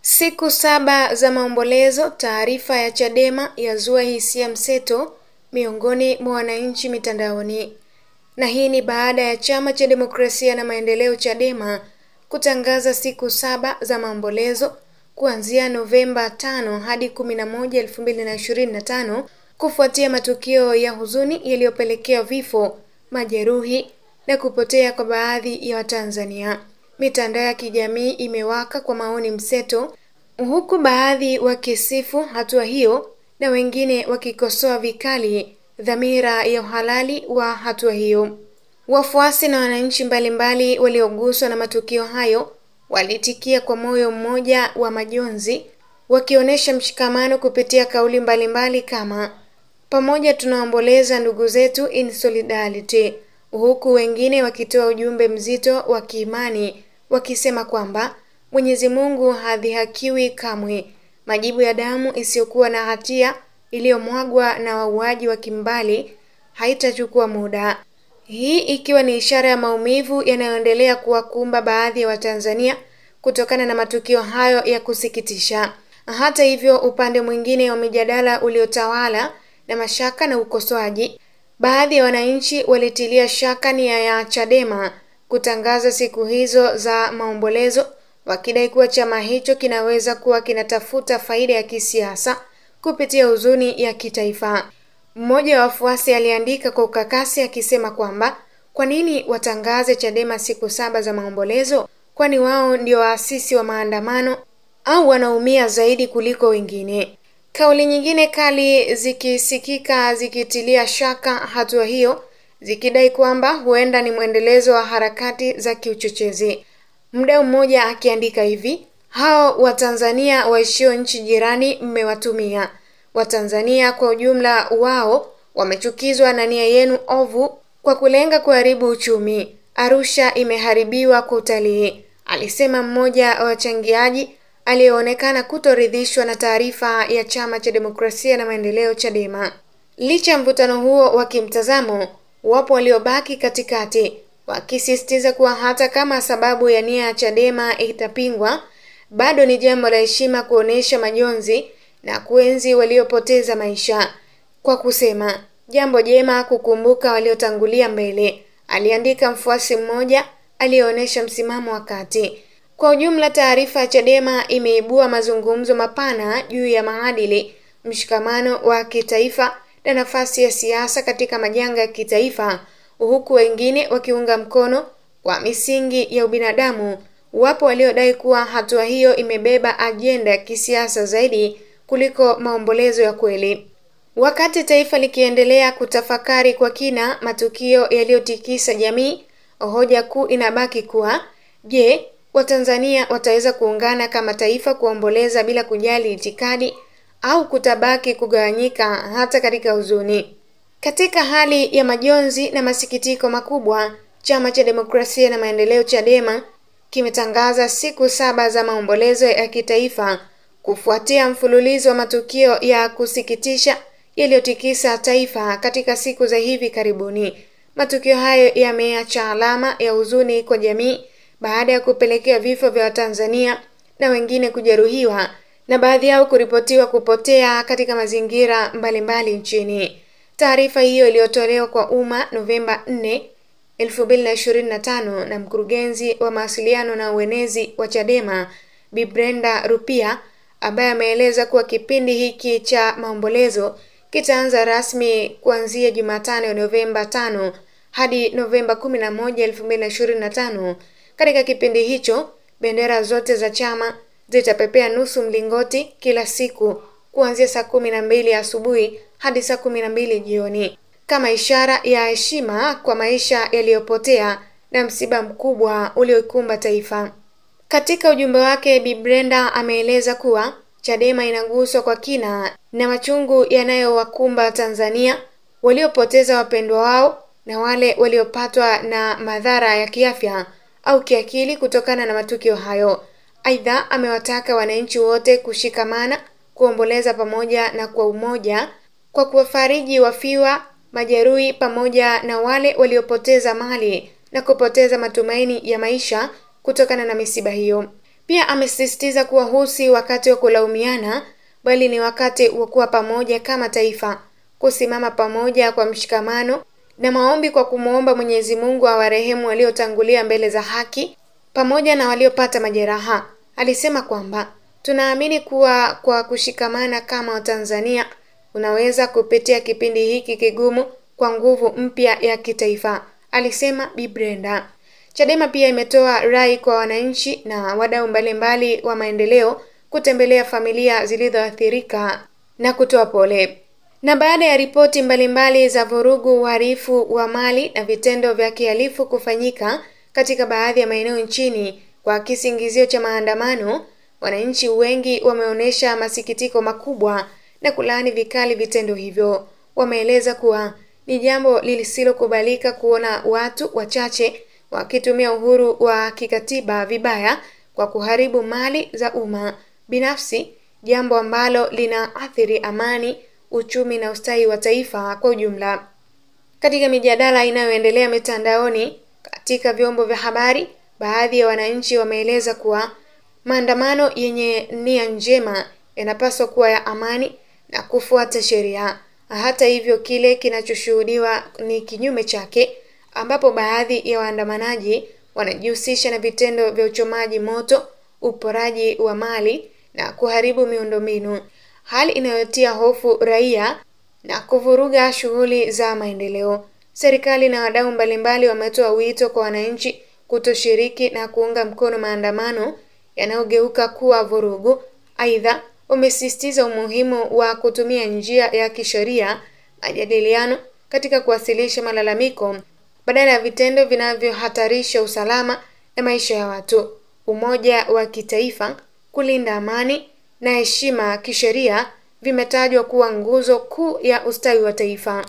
Siku 7 za maombolezo, taarifa ya Chadema yazua hisia mseto miongoni mwa wananchi mitandaoni. Na hii ni baada ya Chama cha Demokrasia na Maendeleo Chadema kutangaza siku 7 za maombolezo kuanzia Novemba 5 hadi 11, 2025 kufuatia matukio ya huzuni yaliyopelekea vifo, majeruhi na kupotea kwa baadhi ya Watanzania. Mitandao ya kijamii imewaka kwa maoni mseto, huku baadhi wakisifu hatua hiyo na wengine wakikosoa vikali dhamira ya uhalali wa hatua hiyo. Wafuasi na wananchi mbalimbali walioguswa na matukio hayo walitikia kwa moyo mmoja wa majonzi, wakionyesha mshikamano kupitia kauli mbalimbali kama pamoja tunaomboleza ndugu zetu in solidarity, huku wengine wakitoa ujumbe mzito wa kiimani wakisema kwamba Mwenyezi Mungu hadhihakiwi kamwe, majibu ya damu isiyokuwa na hatia iliyomwagwa na wauaji wa kimbali haitachukua muda. Hii ikiwa ni ishara ya maumivu yanayoendelea kuwakumba baadhi ya Watanzania kutokana na matukio hayo ya kusikitisha. Hata hivyo, upande mwingine wa mijadala uliotawala na mashaka na ukosoaji, baadhi ya wananchi walitilia shaka nia ya Chadema kutangaza siku hizo za maombolezo, wakidai kuwa chama hicho kinaweza kuwa kinatafuta faida ya kisiasa kupitia huzuni ya kitaifa. Mmoja wa wafuasi aliandika kwa ukakasi akisema kwamba kwa nini watangaze Chadema siku 7 za maombolezo? Kwani wao ndio waasisi wa maandamano au wanaumia zaidi kuliko wengine? Kauli nyingine kali zikisikika zikitilia shaka hatua hiyo, zikidai kwamba huenda ni mwendelezo wa harakati za kiuchochezi. Mdau mmoja akiandika hivi: hao Watanzania waishio nchi jirani mmewatumia. Watanzania kwa ujumla wao wamechukizwa na nia yenu ovu kwa kulenga kuharibu uchumi. Arusha imeharibiwa kwa utalii, alisema mmoja wa wachangiaji aliyeonekana kutoridhishwa na taarifa ya Chama cha Demokrasia na Maendeleo Chadema. Licha ya mvutano huo wa kimtazamo, wapo waliobaki katikati wakisisitiza kuwa hata kama sababu ya nia ya Chadema itapingwa, bado ni jambo la heshima kuonesha majonzi na kuenzi waliopoteza maisha, kwa kusema jambo jema kukumbuka waliotangulia mbele, aliandika mfuasi mmoja aliyeonyesha msimamo wa kati. Kwa ujumla, taarifa ya Chadema imeibua mazungumzo mapana juu ya maadili, mshikamano wa kitaifa na nafasi ya siasa katika majanga ya kitaifa, huku wengine wakiunga mkono kwa misingi ya ubinadamu. Wapo waliodai kuwa hatua hiyo imebeba ajenda ya kisiasa zaidi kuliko maombolezo ya kweli. Wakati taifa likiendelea kutafakari kwa kina matukio yaliyotikisa jamii, hoja kuu inabaki kuwa je, Watanzania wataweza kuungana kama taifa kuomboleza bila kujali itikadi, au kutabaki kugawanyika hata katika huzuni? Katika hali ya majonzi na masikitiko makubwa, Chama cha Demokrasia na Maendeleo Chadema kimetangaza siku 7 za maombolezo ya kitaifa kufuatia mfululizo wa matukio ya kusikitisha yaliyotikisa taifa katika siku za hivi karibuni. Matukio hayo yameacha alama ya huzuni kwa jamii baada ya kupelekea vifo vya Watanzania na wengine kujeruhiwa na baadhi yao kuripotiwa kupotea katika mazingira mbalimbali nchini. Taarifa hiyo iliyotolewa kwa umma Novemba 4, 2025 na mkurugenzi wa mawasiliano na uenezi wa Chadema Bi Brenda Rupia, ambaye ameeleza kuwa kipindi hiki cha maombolezo kitaanza rasmi kuanzia Jumatano Novemba 5 hadi Novemba 11, 2025. Katika kipindi hicho, bendera zote za chama zitapepea nusu mlingoti kila siku kuanzia saa 12 asubuhi hadi saa 12 jioni, kama ishara ya heshima kwa maisha yaliyopotea na msiba mkubwa ulioikumba taifa. Katika ujumbe wake, Bi Brenda ameeleza kuwa Chadema inaguswa kwa kina na machungu yanayowakumba Tanzania waliopoteza wapendwa wao na wale waliopatwa na madhara ya kiafya au kiakili kutokana na matukio hayo. Aidha, amewataka wananchi wote kushikamana, kuomboleza pamoja na kwa umoja kwa kuwafariji wafiwa, majeruhi pamoja na wale waliopoteza mali na kupoteza matumaini ya maisha kutokana na misiba hiyo. Pia amesisitiza kuwa huu si wakati wa kulaumiana, bali ni wakati wa kuwa pamoja kama taifa, kusimama pamoja kwa mshikamano na maombi kwa kumuomba Mwenyezi Mungu awarehemu waliotangulia mbele za haki pamoja na waliopata majeraha. Alisema kwamba tunaamini kuwa kwa kushikamana kama Watanzania unaweza kupitia kipindi hiki kigumu kwa nguvu mpya ya kitaifa, alisema Bi Brenda. Chadema pia imetoa rai kwa wananchi na wadau mbalimbali wa maendeleo kutembelea familia zilizoathirika na kutoa pole. Na baada ya ripoti mbalimbali za vurugu, uhalifu wa mali na vitendo vya kihalifu kufanyika katika baadhi ya maeneo nchini kwa kisingizio cha maandamano, wananchi wengi wameonyesha masikitiko makubwa na kulaani vikali vitendo hivyo. Wameeleza kuwa ni jambo lisilokubalika kuona watu wachache wakitumia uhuru wa kikatiba vibaya kwa kuharibu mali za umma binafsi, jambo ambalo linaathiri amani, uchumi na ustawi wa taifa kwa ujumla. Katika mijadala inayoendelea mitandaoni katika vyombo vya habari, baadhi ya wananchi wameeleza kuwa maandamano yenye nia njema yanapaswa kuwa ya amani na kufuata sheria. Hata hivyo, kile kinachoshuhudiwa ni kinyume chake, ambapo baadhi ya waandamanaji wanajihusisha na vitendo vya uchomaji moto, uporaji wa mali na kuharibu miundombinu, hali inayotia hofu raia na kuvuruga shughuli za maendeleo. Serikali na wadau mbalimbali wametoa wito kwa wananchi kutoshiriki na kuunga mkono maandamano yanayogeuka kuwa vurugu. Aidha, wamesisitiza umuhimu wa kutumia njia ya kisheria, majadiliano katika kuwasilisha malalamiko badala ya vitendo vinavyohatarisha usalama na maisha ya watu. Umoja wa kitaifa, kulinda amani na heshima kisheria vimetajwa kuwa nguzo kuu ya ustawi wa taifa.